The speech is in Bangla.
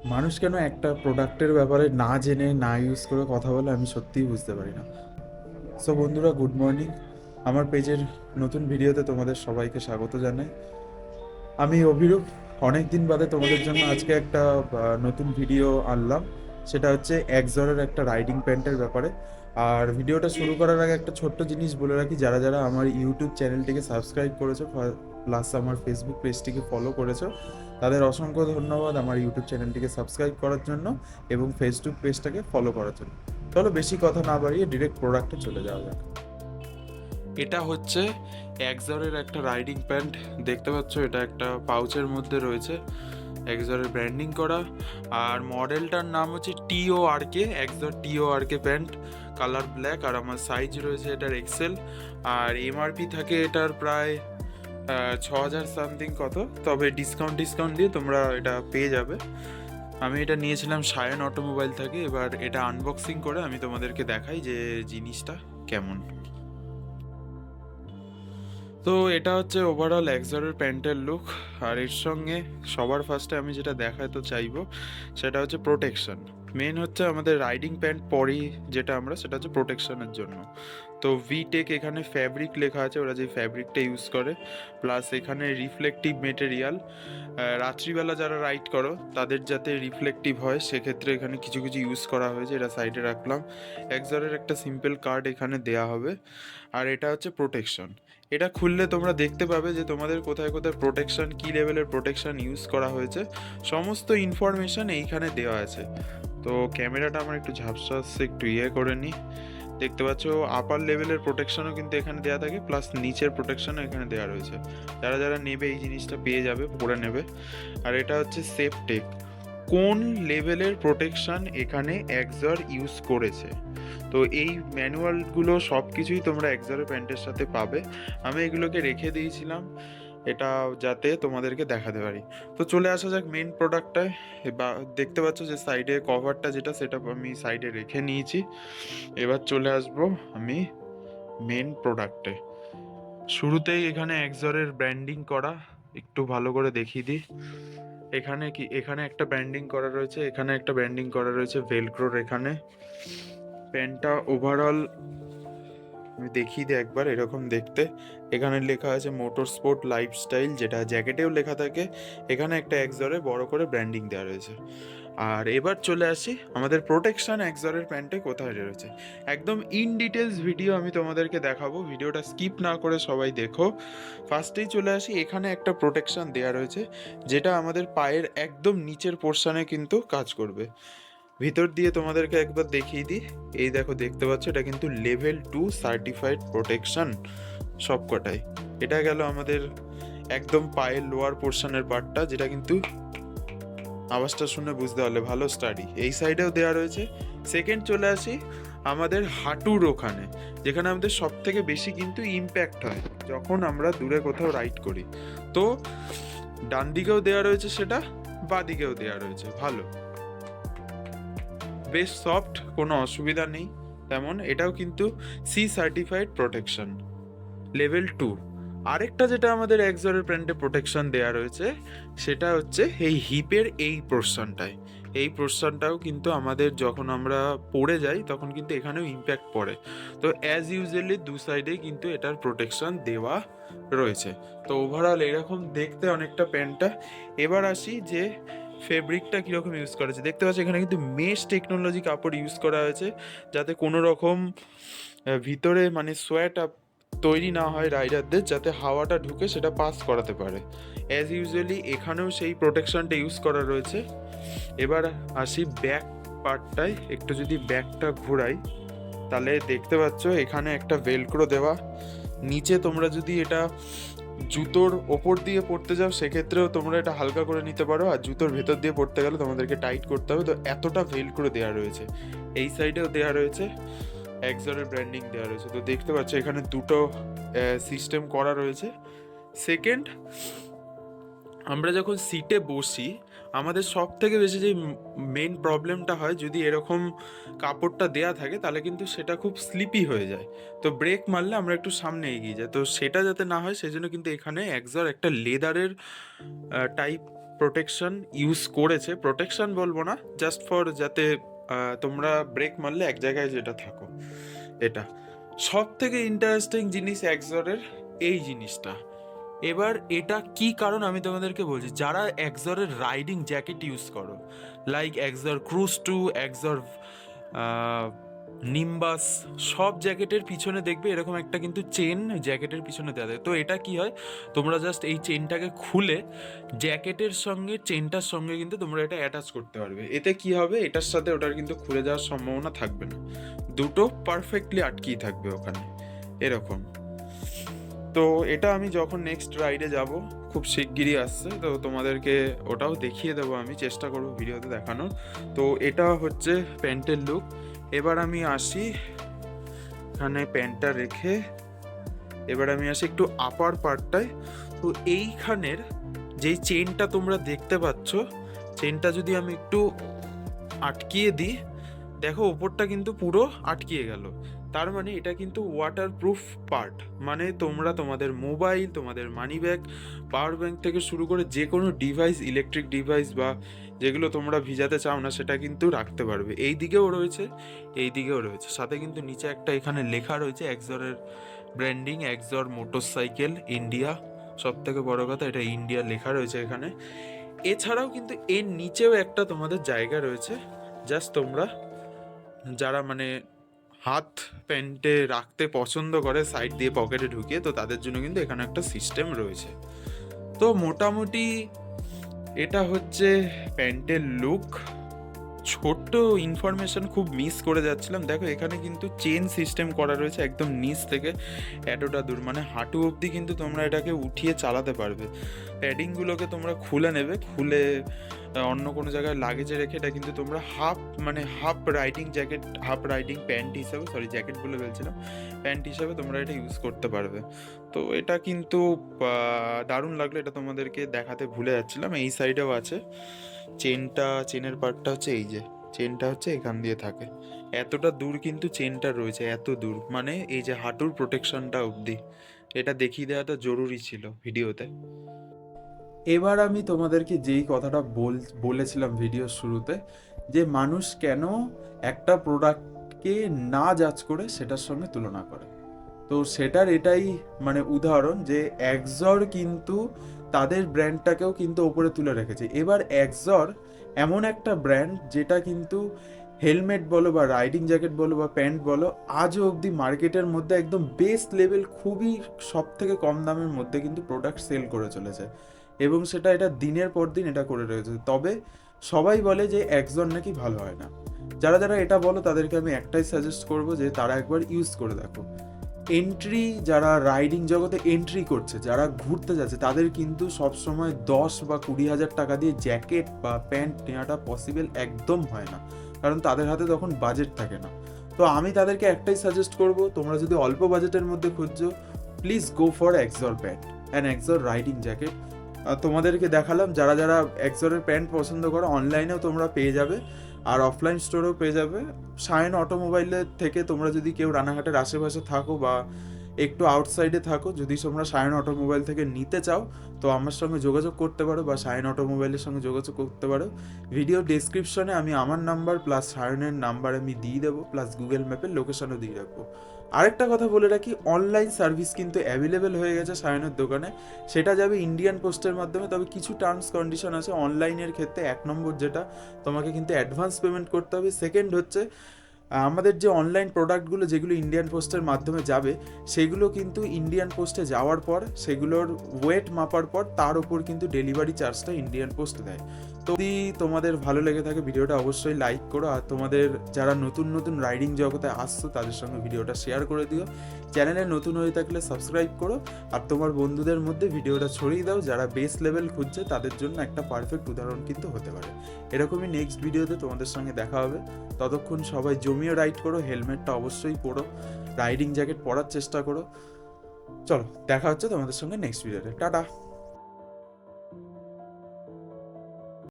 মানুষ কেন একটা প্রোডাক্টের ব্যাপারে না জেনে না ইউজ করে কথা বলে আমি সত্যিই বুঝতে পারি না। সো বন্ধুরা, গুড মর্নিং। আমার পেজের নতুন ভিডিওতে তোমাদের সবাইকে স্বাগত জানাই। আমি অভিরূপ। অনেক দিন বাদে তোমাদের জন্য আজকে একটা নতুন ভিডিও আনলাম। সেটা হচ্ছে একজরের একটা রাইডিং প্যান্টের ব্যাপারে। আর ভিডিওটা শুরু করার আগে একটা ছোট্ট জিনিস বলে রাখি, যারা যারা আমার ইউটিউব চ্যানেলটিকে সাবস্ক্রাইব করেছো প্লাস আমার ফেসবুক পেজটিকে ফলো করেছো, তাদের অসংখ্য ধন্যবাদ আমার ইউটিউব চ্যানেলটিকে সাবস্ক্রাইব করার জন্য এবং ফেসবুক পেজটাকে ফলো করার জন্য। চলো বেশি কথা না বাড়িয়ে ডিরেক্ট প্রোডাক্টে চলে যাওয়া যাক। এটা হচ্ছে একজরের একটা রাইডিং প্যান্ট। দেখতে পাচ্ছ, এটা একটা পাউচের মধ্যে রয়েছে, একজরের ব্র্যান্ডিং করা। আর মডেলটার নাম হচ্ছে TORK, একজর TORK প্যান্ট, কালার ব্ল্যাক। আর আমার সাইজ রয়েছে এটার এক্সেল। আর MRP থাকে এটার প্রায় 6,000 সামথিং কত, তবে ডিসকাউন্ট দিয়ে তোমরা এটা পেয়ে যাবে। আমি এটা নিয়েছিলাম সায়ন অটোমোবাইল থেকে। এবার এটা আনবক্সিং করে আমি তোমাদেরকে দেখাই যে জিনিসটা কেমন। তো এটা হচ্ছে ওভারঅল এক্সারের প্যান্টের লুক। আর এর সঙ্গে সবার ফার্স্টে আমি যেটা দেখাতে চাইবো সেটা হচ্ছে প্রোটেকশন। মেন হচ্ছে আমাদের রাইডিং প্যান্ট পরি যেটা আমরা, সেটা হচ্ছে প্রোটেকশনের জন্য। তো ভিটেক এখানে ফ্যাব্রিক লেখা আছে, ওরা যে ফ্যাব্রিকটা ইউজ করে। প্লাস এখানে রিফ্লেকটিভ মেটেরিয়াল, রাত্রিবেলা যারা রাইড করো তাদের যাতে রিফ্লেকটিভ হয় সেক্ষেত্রে এখানে কিছু কিছু ইউজ করা হয়েছে, এটা সাইডে রাখলাম। এক্সারের একটা সিম্পল কার্ড এখানে দেয়া হবে। আর এটা হচ্ছে প্রোটেকশন। এটা খুললে তোমরা দেখতে পাবে যে তোমাদের কোথায় কোথায় প্রোটেকশন, কী লেভেলের প্রোটেকশন ইউজ করা হয়েছে, সমস্ত ইনফরমেশন এইখানে দেওয়া আছে। তো ক্যামেরাটা আমার একটু ঝাপসা আসছে, একটু করে নিই। দেখতে পাচ্ছ আপার লেভেলের প্রোটেকশনও কিন্তু এখানে দেওয়া থাকে, প্লাস নিচের প্রোটেকশনও এখানে দেওয়া রয়েছে। যারা যারা নেবে এই জিনিসটা পেয়ে যাবে, পরে নেবে। আর এটা হচ্ছে সেফটেক, কোন লেভেলের প্রোটেকশন এখানে এক্সার ইউজ করেছে। তো এই ম্যানুয়ালগুলো সব কিছুই তোমরা এক্সারের প্যান্টের সাথে পাবে। আমি এগুলোকে রেখে দিয়েছিলাম এটা যাতে তোমাদেরকে দেখাতে পারি। তো চলে আসা যাক মেন প্রোডাক্টটায়। বা দেখতে পাচ্ছ যে সাইডে কভারটা যেটা, সেটা আমি সাইডে রেখে নিয়েছি। এবার চলে আসবো আমি মেন প্রোডাক্টে। শুরুতেই এখানে এক্সরের ব্র্যান্ডিং করা, একটু ভালো করে দেখিয়ে দিই। এখানে একটা ব্র্যান্ডিং করা রয়েছে, এখানে একটা ব্র্যান্ডিং করা রয়েছে ভেলক্রোর। এখানে প্যান্টটা ওভারঅল আমি দেখিয়ে দিই একবার, এরকম দেখতে। এখানে লেখা আছে মোটর স্পোর্ট লাইফস্টাইল, যেটা জ্যাকেটেও লেখা থাকে। এখানে একটা এক্সরে বড় করে ব্র্যান্ডিং দেওয়া রয়েছে। আর এবার চলে আসি আমাদের প্রোটেকশন এক্সরের প্যান্টে কোথায় রয়েছে। একদম ইন ডিটেলস ভিডিও আমি তোমাদেরকে দেখাবো, ভিডিওটা স্কিপ না করে সবাই দেখো। ফার্স্টেই চলে আসি, এখানে একটা প্রোটেকশন দেওয়া রয়েছে যেটা আমাদের পায়ের একদম নিচের পোর্শনে কিন্তু কাজ করবে। ভিতর দিয়ে তোমাদেরকে একবার দেখিয়ে দিই। এই দেখো, দেখতে পাচ্ছ এটা কিন্তু লেভেল 2 সার্টিফাইড প্রোটেকশন সবকটাই। এটা গেল আমাদের একদম পায়ের লোয়ার পোর্শনের পার্টটা, যেটা কিন্তু আওয়াজটা শুনে বুঝতে পারলে ভালো স্টাডি। এই সাইডেও দেওয়া রয়েছে। সেকেন্ড চলে আসি আমাদের হাঁটুর ওখানে, যেখানে আমাদের সব থেকে বেশি কিন্তু ইম্প্যাক্ট হয় যখন আমরা দূরে কোথাও রাইড করি। তো ডান দিকেও দেওয়া রয়েছে সেটা, বাঁ দিকেও দেওয়া রয়েছে। ভালো, বেশ সফট, কোনো অসুবিধা নেই তেমন। এটাও কিন্তু সার্টিফাইড প্রোটেকশন লেভেল 2। আরেকটা যেটা আমাদের এক্সরের প্যান্টে প্রোটেকশন দেওয়া রয়েছে সেটা হচ্ছে এই হিপের এই পোর্শনটায়। এই পোর্শনটাও কিন্তু আমাদের যখন আমরা পড়ে যাই তখন কিন্তু এখানেও ইম্প্যাক্ট পড়ে। তো অ্যাজ ইউজুয়ালি দু সাইডেই কিন্তু এটার প্রোটেকশন দেওয়া রয়েছে। তো ওভারঅল এরকম দেখতে অনেকটা প্যান্টটা। এবার আসি যে ফেব্রিকটা কীরকম ইউজ করেছে। দেখতে পাচ্ছি এখানে কিন্তু মেশ টেকনোলজি কাপড় ইউজ করা হয়েছে, যাতে কোনো রকম ভিতরে মানে সোয়েট তৈরি না হয় রাইডারদের, যাতে হাওয়াটা ঢুকে সেটা পাস করাতে পারে। অ্যাজ ইউজুয়ালি এখানেও সেই প্রোটেকশনটা ইউজ করা রয়েছে। এবার আসি ব্যাক পার্টটায়, একটু যদি ব্যাকটা ঘোরাই তাহলে দেখতে পাচ্ছ এখানে একটা ভেলক্রো দেওয়া। নিচে তোমরা যদি এটা জুতোর ওপর দিয়ে পড়তে যাও সেক্ষেত্রেও তোমরা এটা হালকা করে নিতে পারো, আর জুতোর ভেতর দিয়ে পড়তে গেলে তোমাদেরকে টাইট করতে হবে। তো এতটা ভেলক্রো দেওয়া রয়েছে। এই সাইডেও দেওয়া রয়েছে, এক্সরের ব্র্যান্ডিং দেওয়া রয়েছে। তো দেখতে পাচ্ছ এখানে দুটো সিস্টেম করা রয়েছে। সেকেন্ড, আমরা যখন সিটে বসি আমাদের সব থেকে বেশি যে মেন প্রবলেমটা হয়, যদি এরকম কাপড়টা দেয়া থাকে তাহলে কিন্তু সেটা খুব স্লিপি হয়ে যায়। তো ব্রেক মারলে আমরা একটু সামনে এগিয়ে যাই। তো সেটা যাতে না হয় সেজন্য কিন্তু এখানে এক্সর একটা লেদারের টাইপ প্রোটেকশন ইউজ করেছে, প্রোটেকশন বলবো না, জাস্ট ফর যাতে তোমরা ব্রেক মারলে এক জায়গায় যেটা থাকো। এটা সব থেকে ইন্টারেস্টিং জিনিস এক্সরের এই জিনিসটা। এবার এটা কি কারণ আমি তোমাদেরকে বলছি, যারা এক্সরের রাইডিং জ্যাকেট ইউজ করো, like Axor cruise 2, Axor Nimbus, সব জ্যাকেটের পিছনে দেখবে এরকম একটা কিন্তু চেন জ্যাকেটের পিছনে দেওয়া থাকে। তো এটা কি হয়, তোমরা জাস্ট এই চেনটাকে খুলে জ্যাকেটের সঙ্গে চেনটার সঙ্গে কিন্তু তোমরা এটা অ্যাটাচ করতে পারবে। এতে কি হবে, এটার সাথে ওটার কিন্তু খুলে যাওয়ার সম্ভাবনা থাকবে না, দুটো পারফেক্টলি আটকেই থাকবে ওখানে এরকম। তো এটা আমি যখন নেক্সট রাইডে যাব, খুব শিগগিরই আসছে, তো তোমাদেরকে ওটাও দেখিয়ে দেবো, আমি চেষ্টা করবো ভিডিওতে দেখানোর। তো এটা হচ্ছে প্যান্টের লুক। এবার আমি আসি এখানে প্যান্টটা রেখে, এবার আমি আসি একটু আপার পার্টটায়। তো এইখানের যেই চেনটা তোমরা দেখতে পাচ্ছ, চেনটা যদি আমি একটু আটকিয়ে দিই, দেখো ওপরটা কিন্তু পুরো আটকিয়ে গেল। তার মানে এটা কিন্তু ওয়াটারপ্রুফ পার্ট, মানে তোমরা তোমাদের মোবাইল, তোমাদের মানি ব্যাগ, পাওয়ার ব্যাংক থেকে শুরু করে যে কোনো ডিভাইস, ইলেকট্রিক ডিভাইস বা যেগুলো তোমরা ভিজাতে চাও না, সেটা কিন্তু রাখতে পারবে। এই দিকেও রয়েছে, এই দিকেও রয়েছে, সাথে কিন্তু নিচে একটা এখানে লেখা রয়েছে এক্সরের ব্র্যান্ডিং, এক্সর মোটরসাইকেল ইন্ডিয়া। সব থেকে বড় কথা, এটা ইন্ডিয়া লেখা রয়েছে এখানে। এছাড়াও কিন্তু এর নিচেও একটা তোমাদের জায়গা রয়েছে, জাস্ট তোমরা যারা মানে হাত প্যান্টে রাখতে পছন্দ করে সাইড দিয়ে পকেটে ঢুকিয়ে, তো তাদের জন্য কিন্তু এখানে একটা সিস্টেম রয়েছে। তো মোটামুটি এটা হচ্ছে প্যান্টের লুক। ছোট্ট ইনফরমেশন খুব মিস করে যাচ্ছিলাম, দেখো এখানে কিন্তু চেন সিস্টেম করা রয়েছে একদম নিচ থেকে এতটা দূর, মানে হাঁটু অবধি কিন্তু তোমরা এটাকে উঠিয়ে চালাতে পারবে। প্যাডিংগুলোকে তোমরা খুলে নেবে, খুলে অন্য কোনো জায়গায় লাগেজে রেখে এটা কিন্তু তোমরা half riding jacket, half riding pant হিসাবে, সরি জ্যাকেট বলে বলছিলাম, প্যান্ট হিসাবে তোমরা এটা ইউজ করতে পারবে। তো এটা কিন্তু দারুণ লাগলো, এটা তোমাদেরকে দেখাতে ভুলে যাচ্ছিলাম। এই সাইডেও আছে চেনের পার্টটা হচ্ছে এই যে চেনটা হচ্ছে এখান দিয়ে থাকে, এতটা দূর কিন্তু চেনটা রয়েছে, এত দূর, মানে এই যে হাঁটুর প্রোটেকশনটা অবধি। এটা দেখিয়ে দেওয়াটা জরুরি ছিল ভিডিওতে। এবার আমি তোমাদেরকে যেই কথাটা বলেছিলাম ভিডিওর শুরুতে, যে মানুষ কেন একটা প্রোডাক্টকে না জাজ করে সেটার সঙ্গে তুলনা করে, তো সেটার এটাই মানে উদাহরণ যে এক্সর কিন্তু তাদের ব্র্যান্ডটাকেও কিন্তু ওপরে তুলে রেখেছে। এবার এক্সর এমন একটা ব্র্যান্ড যেটা কিন্তু হেলমেট বলো বা রাইডিং জ্যাকেট বলো বা প্যান্ট বলো, আজও অবধি মার্কেটের মধ্যে একদম বেস্ট লেভেল, খুবই সব থেকে কম দামের মধ্যে কিন্তু প্রোডাক্ট সেল করে চলেছে, এবং সেটা এটা দিনের পর দিন এটা করে রয়েছে। তবে সবাই বলে যে এক্সর নাকি ভালো হয় না। যারা যারা এটা বলো তাদেরকে আমি একটাই সাজেস্ট করবো যে তারা একবার ইউজ করে দেখো। যারা রাইডিং জগতে এন্ট্রি করছে, যারা ঘুরতে যাচ্ছে, তাদের কিন্তু সবসময় 10 বা 20,000 টাকা দিয়ে জ্যাকেট বা প্যান্ট নেওয়াটা পসিবল একদম হয় না, কারণ তাদের হাতে তখন বাজেট থাকে না। তো আমি তাদেরকে একটাই সাজেস্ট করব, তোমরা যদি অল্প বাজেটের মধ্যে খুঁজছো, প্লিজ গো ফর এক্সর প্যান্ট অ্যান্ড এক্সর রাইডিং জ্যাকেট। তোমাদেরকে দেখালাম, যারা যারা এক্সরের প্যান্ট পছন্দ করো, অনলাইনেও তোমরা পেয়ে যাবে আর অফলাইন স্টোরেও পেয়ে যাবে। সায়ন অটোমোবাইলের থেকে তোমরা যদি কেউ রানাঘাটের আশেপাশে থাকো বা একটু আউটসাইডে থাকো, যদি তোমরা সায়ন অটোমোবাইল থেকে নিতে চাও, তো আমার সঙ্গে যোগাযোগ করতে পারো বা সায়ন অটোমোবাইলের সঙ্গে যোগাযোগ করতে পারো। ভিডিও ডেসক্রিপশনে আমি আমার নাম্বার প্লাস সায়নের নাম্বার আমি দিয়ে দেবো, প্লাস গুগল ম্যাপের লোকেশনও দিয়ে রাখবো। আরেকটা কথা বলে রাখি, অনলাইন সার্ভিস কিন্তু অ্যাভেলেবেল হয়ে গেছে সায়নের দোকানে, সেটা যাবে ইন্ডিয়ান পোস্টের মাধ্যমে। তবে কিছু টার্মস কন্ডিশন আছে অনলাইনের ক্ষেত্রে। 1 নম্বর যেটা, তোমাকে কিন্তু অ্যাডভান্স পেমেন্ট করতে হবে। সেকেন্ড হচ্ছে, আমাদের যে অনলাইন প্রোডাক্টগুলো যেগুলো ইন্ডিয়ান পোস্টের মাধ্যমে যাবে, সেগুলো কিন্তু ইন্ডিয়ান পোস্টে যাওয়ার পর সেগুলোর ওয়েট মাপার পর তার উপর কিন্তু ডেলিভারি চার্জটা ইন্ডিয়ান পোস্ট দেয়। তো যদি তোমাদের ভালো লেগে থাকে ভিডিওটা অবশ্যই লাইক করো, আর তোমাদের যারা নতুন নতুন রাইডিং জগতে আসছো তাদের সঙ্গে ভিডিওটা শেয়ার করে দিও। চ্যানেলে নতুন হয়ে থাকলে সাবস্ক্রাইব করো, আর তোমার বন্ধুদের মধ্যে ভিডিওটা ছড়িয়ে দাও, যারা বেস লেভেল খুঁজছে তাদের জন্য একটা পারফেক্ট উদাহরণ কিন্তু হতে পারে। এরকমই নেক্সট ভিডিওতে তোমাদের সঙ্গে দেখা হবে। ততক্ষণ সবাই জমিয়ে রাইড করো, হেলমেটটা অবশ্যই পরো, রাইডিং জ্যাকেট পরার চেষ্টা করো। চলো, দেখা হচ্ছে তোমাদের সঙ্গে নেক্সট ভিডিওতে। টাটা।